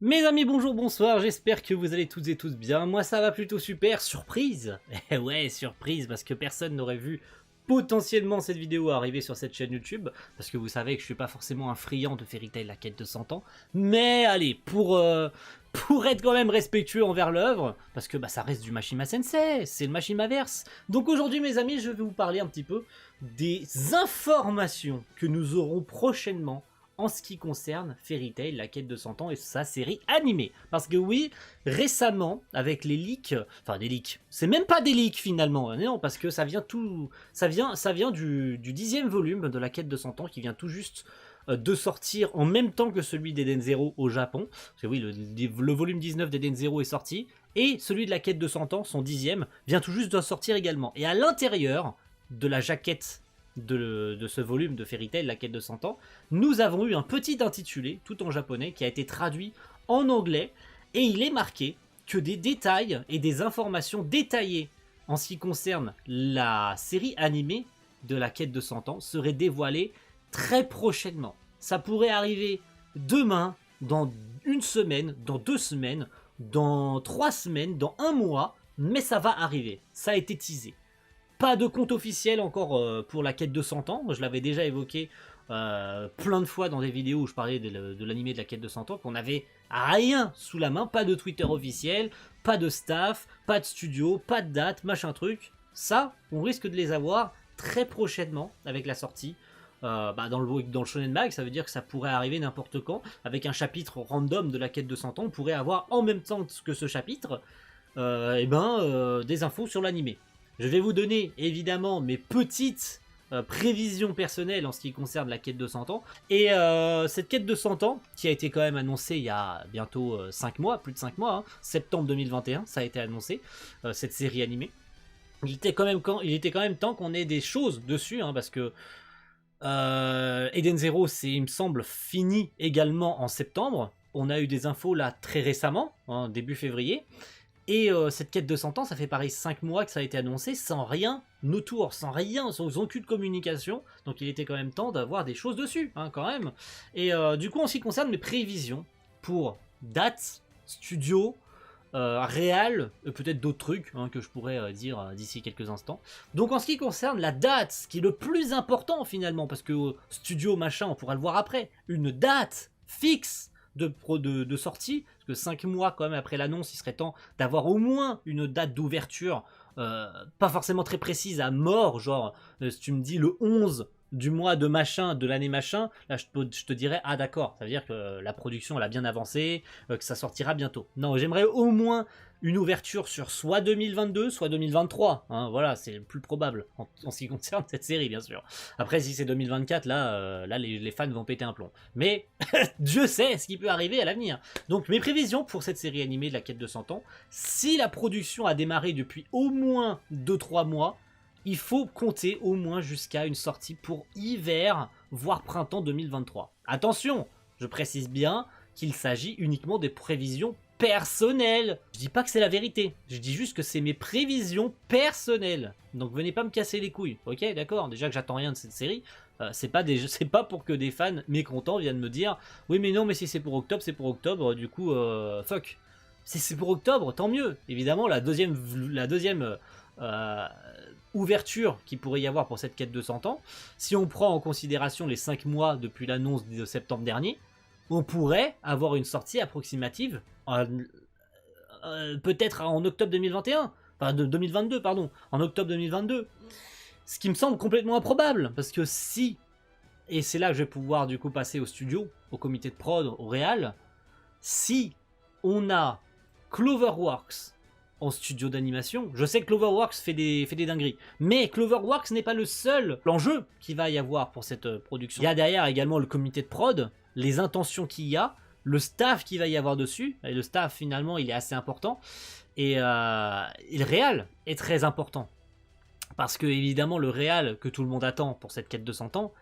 Mes amis, bonjour, bonsoir, j'espère que vous allez toutes et tous bien. Moi ça va plutôt super, surprise. Eh ouais, surprise, parce que personne n'aurait vu potentiellement cette vidéo arriver sur cette chaîne YouTube, parce que vous savez que je suis pas forcément un friand de Fairy Tail la quête de 100 ans. Mais allez, pour être quand même respectueux envers l'œuvre, parce que bah, ça reste du Mashima Sensei, c'est le Mashimaverse. Donc aujourd'hui mes amis, je vais vous parler un petit peu des informations que nous aurons prochainement en ce qui concerne Fairy Tail, la quête de 100 ans et sa série animée. Parce que oui, récemment, avec les leaks, enfin des leaks, c'est même pas des leaks finalement, non, parce que ça vient du 10e volume de la quête de 100 ans qui vient tout juste de sortir en même temps que celui d'Eden Zero au Japon. Parce que oui, le volume 19 d'Eden Zero est sorti, et celui de la quête de 100 ans, son 10e, vient tout juste de sortir également. Et à l'intérieur de la jaquette de ce volume de Fairy Tail, la quête de 100 ans, nous avons eu un petit intitulé, tout en japonais, qui a été traduit en anglais, et il est marqué que des détails et des informations détaillées en ce qui concerne la série animée de la quête de 100 ans seraient dévoilées très prochainement. Ça pourrait arriver demain, dans une semaine, dans 2 semaines, dans 3 semaines, dans un mois, mais ça va arriver. Ça a été teasé. Pas de compte officiel encore pour la quête de 100 ans. Je l'avais déjà évoqué plein de fois dans des vidéos où je parlais de l'animé de la quête de 100 ans, qu'on avait rien sous la main, pas de Twitter officiel, pas de staff, pas de studio, pas de date, machin truc. Ça, on risque de les avoir très prochainement avec la sortie. Dans le Shonen Mag, ça veut dire que ça pourrait arriver n'importe quand. Avec un chapitre random de la quête de 100 ans, on pourrait avoir en même temps que ce chapitre des infos sur l'animé. Je vais vous donner évidemment mes petites prévisions personnelles en ce qui concerne la quête de 100 ans. Et cette quête de 100 ans, qui a été quand même annoncée il y a bientôt 5 mois, plus de 5 mois, hein, septembre 2021, ça a été annoncé, cette série animée. Il était quand même temps qu'on ait des choses dessus, hein, parce que Eden Zero, c'est, il me semble, fini également en septembre. On a eu des infos là très récemment, hein, début février. Et cette quête de 100 ans, ça fait pareil 5 mois que ça a été annoncé, sans rien autour, sans rien, sans aucune communication. Donc il était quand même temps d'avoir des choses dessus, hein, quand même. Et du coup, en ce qui concerne mes prévisions pour date, studio, réal, peut-être d'autres trucs hein, que je pourrais dire d'ici quelques instants. Donc en ce qui concerne la date, ce qui est le plus important finalement, parce que studio machin, on pourra le voir après, une date fixe de sortie, parce que 5 mois quand même après l'annonce, il serait temps d'avoir au moins une date d'ouverture, pas forcément très précise à mort, genre si tu me dis le 11 du mois de machin, de l'année machin, là je te dirais ah d'accord, ça veut dire que la production elle a bien avancé, que ça sortira bientôt. Non, j'aimerais au moins une ouverture sur soit 2022, soit 2023. Hein, voilà, c'est le plus probable en ce qui concerne cette série, bien sûr. Après, si c'est 2024, là les fans vont péter un plomb. Mais Dieu sait ce qui peut arriver à l'avenir. Donc, mes prévisions pour cette série animée de la quête de 100 ans, si la production a démarré depuis au moins 2-3 mois, il faut compter au moins jusqu'à une sortie pour hiver, voire printemps 2023. Attention, je précise bien qu'il s'agit uniquement des prévisions personnelles. Je dis pas que c'est la vérité, je dis juste que c'est mes prévisions personnelles. Donc venez pas me casser les couilles, ok, d'accord. Déjà que j'attends rien de cette série, c'est pas pour que des fans mécontents viennent me dire oui mais non mais si c'est pour octobre, c'est pour octobre, du coup fuck. Si c'est pour octobre, tant mieux. Évidemment la deuxième euh, ouverture qu'il pourrait y avoir pour cette quête de 100 ans, si on prend en considération les 5 mois depuis l'annonce de septembre dernier, on pourrait avoir une sortie approximative peut-être en octobre 2021, enfin de 2022 pardon, en octobre 2022. Ce qui me semble complètement improbable, parce que si, et c'est là que je vais pouvoir du coup passer au studio, au comité de prod, au réal, si on a Cloverworks en studio d'animation, je sais que Cloverworks fait des dingueries, mais Cloverworks n'est pas le seul enjeu qu'il va y avoir pour cette production. Il y a derrière également le comité de prod, les intentions qu'il y a, le staff qu'il va y avoir dessus, et le staff finalement il est assez important, et le réal est très important. Parce que évidemment le réal que tout le monde attend pour cette quête de 100 ans,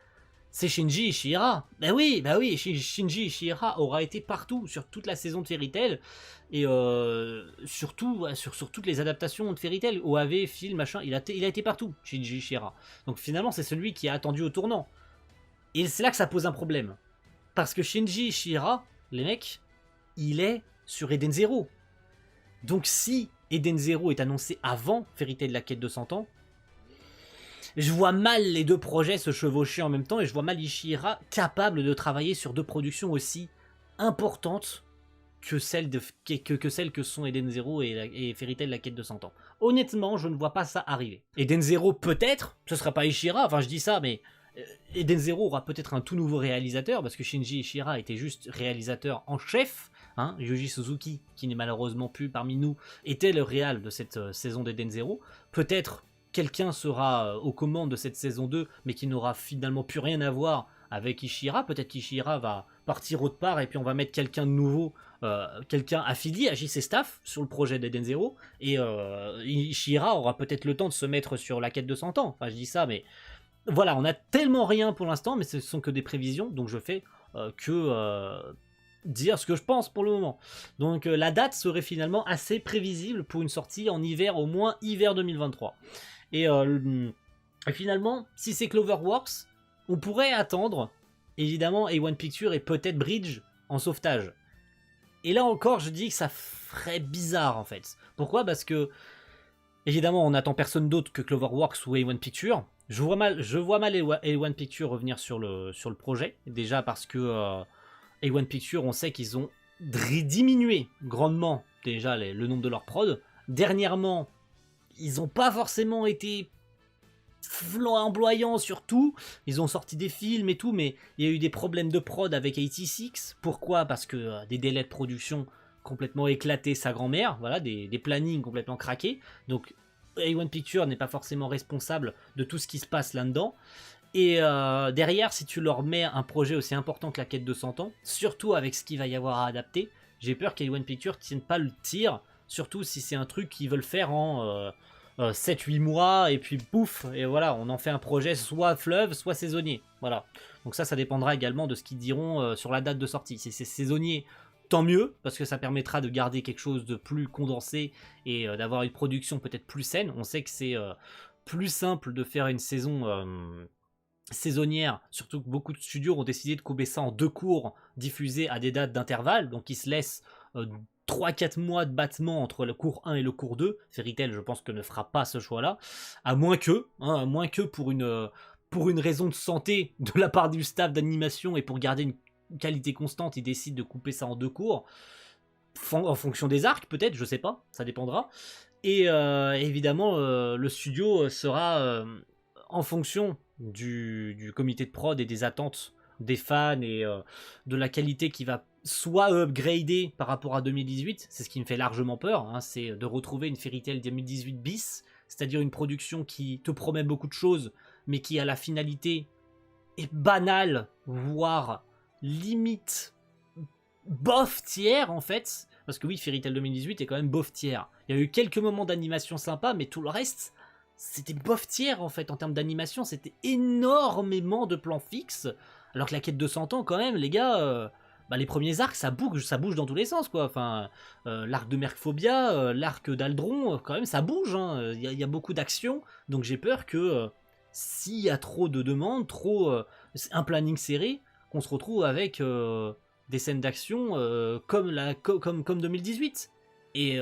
c'est Shinji Ishihara. Bah oui, Shinji Ishihara aura été partout, sur toute la saison de Fairy Tail, et surtout sur toutes les adaptations de Fairy Tail, OAV, film, machin, il a été partout, Shinji Ishihara. Donc finalement c'est celui qui est attendu au tournant. Et c'est là que ça pose un problème. Parce que Shinji Ishihara, les mecs, il est sur Eden Zero. Donc si Eden Zero est annoncé avant Fairy Tail la quête de 100 ans, je vois mal les deux projets se chevaucher en même temps et je vois mal Ishihara capable de travailler sur deux productions aussi importantes que celles que sont Eden Zero et Fairy Tail la quête de 100 ans. Honnêtement, je ne vois pas ça arriver. Eden Zero peut-être, ce sera pas Ishihara, enfin je dis ça, mais Eden Zero aura peut-être un tout nouveau réalisateur, parce que Shinji Ishihara était juste réalisateur en chef. Hein, Yuji Suzuki, qui n'est malheureusement plus parmi nous, était le réal de cette saison d'Eden Zero. Peut-être quelqu'un sera aux commandes de cette saison 2, mais qui n'aura finalement plus rien à voir avec Ishihara. Peut-être qu'Ishihara va partir autre part, et puis on va mettre quelqu'un de nouveau, quelqu'un affilié à JC Staff sur le projet d'Eden Zero, et Ishihara aura peut-être le temps de se mettre sur la quête de 100 ans. Enfin, je dis ça, mais voilà, on a tellement rien pour l'instant, mais ce sont que des prévisions, donc je fais dire ce que je pense pour le moment. Donc la date serait finalement assez prévisible pour une sortie en hiver, au moins hiver 2023. Et finalement, si c'est Cloverworks, on pourrait attendre, évidemment, A1 Pictures et peut-être Bridge en sauvetage. Et là encore, je dis que ça ferait bizarre en fait. Pourquoi? Parce que, évidemment, on n'attend personne d'autre que Cloverworks ou A1 Pictures. Je vois mal A1 Pictures revenir sur le projet. Déjà parce que A1 Pictures, on sait qu'ils ont diminué grandement déjà le nombre de leurs prods. Dernièrement, ils n'ont pas forcément été flamboyants sur tout. Ils ont sorti des films et tout, mais il y a eu des problèmes de prod avec 86. Pourquoi? Parce que des délais de production complètement éclatés, sa grand-mère, voilà, des plannings complètement craqués. Donc A1 Pictures n'est pas forcément responsable de tout ce qui se passe là-dedans. Et derrière, si tu leur mets un projet aussi important que la quête de 100 ans, surtout avec ce qu'il va y avoir à adapter, j'ai peur qu'A1 Pictures tienne pas le tir, surtout si c'est un truc qu'ils veulent faire en 7-8 mois, et puis pouf, et voilà, on en fait un projet soit fleuve, soit saisonnier. Voilà. Donc ça dépendra également de ce qu'ils diront sur la date de sortie. Si c'est saisonnier, tant mieux, parce que ça permettra de garder quelque chose de plus condensé et d'avoir une production peut-être plus saine. On sait que c'est plus simple de faire une saison saisonnière, surtout que beaucoup de studios ont décidé de couper ça en 2 cours diffusés à des dates d'intervalle, donc ils se laissent 3-4 mois de battement entre le cours 1 et le cours 2. Fairy Tail, je pense que ne fera pas ce choix-là, à moins que pour une raison de santé de la part du staff d'animation et pour garder une qualité constante, ils décident de couper ça en 2 cours, en fonction des arcs peut-être, je sais pas, ça dépendra. Et évidemment, le studio sera en fonction du comité de prod et des attentes des fans et de la qualité qui va soit upgrader par rapport à 2018, c'est ce qui me fait largement peur, hein, c'est de retrouver une Fairy Tail 2018 bis, c'est-à-dire une production qui te promet beaucoup de choses, mais qui à la finalité est banale, voire limite bof tiers en fait, parce que oui, Fairy Tail 2018 est quand même bof tiers. Il y a eu quelques moments d'animation sympa, mais tout le reste, c'était bof tiers en fait en termes d'animation, c'était énormément de plans fixes, alors que la quête de 100 ans quand même, les gars, les premiers arcs ça bouge dans tous les sens quoi, enfin, l'arc de Mercphobia, l'arc d'Aldron, quand même ça bouge, hein. Il y a beaucoup d'actions, donc j'ai peur que s'il y a trop de demandes, un planning serré, qu'on se retrouve avec des scènes d'action comme 2018. Et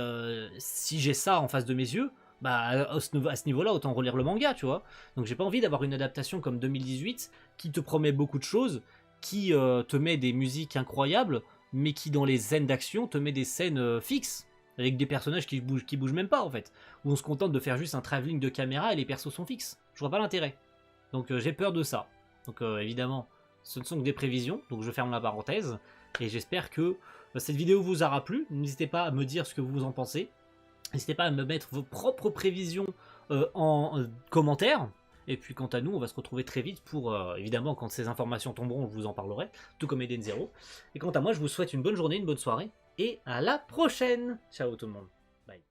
si j'ai ça en face de mes yeux, à ce niveau-là, autant relire le manga, tu vois. Donc j'ai pas envie d'avoir une adaptation comme 2018 qui te promet beaucoup de choses, qui te met des musiques incroyables, mais qui dans les scènes d'action te met des scènes fixes, avec des personnages qui bougent même pas en fait. Où on se contente de faire juste un travelling de caméra et les persos sont fixes. Je vois pas l'intérêt. Donc j'ai peur de ça. Donc évidemment, ce ne sont que des prévisions, donc je ferme la parenthèse. Et j'espère que cette vidéo vous aura plu. N'hésitez pas à me dire ce que vous en pensez. N'hésitez pas à me mettre vos propres prévisions en commentaire. Et puis quant à nous, on va se retrouver très vite pour, évidemment, quand ces informations tomberont, je vous en parlerai, tout comme Eden Zero. Et quant à moi, je vous souhaite une bonne journée, une bonne soirée, et à la prochaine. Ciao tout le monde. Bye.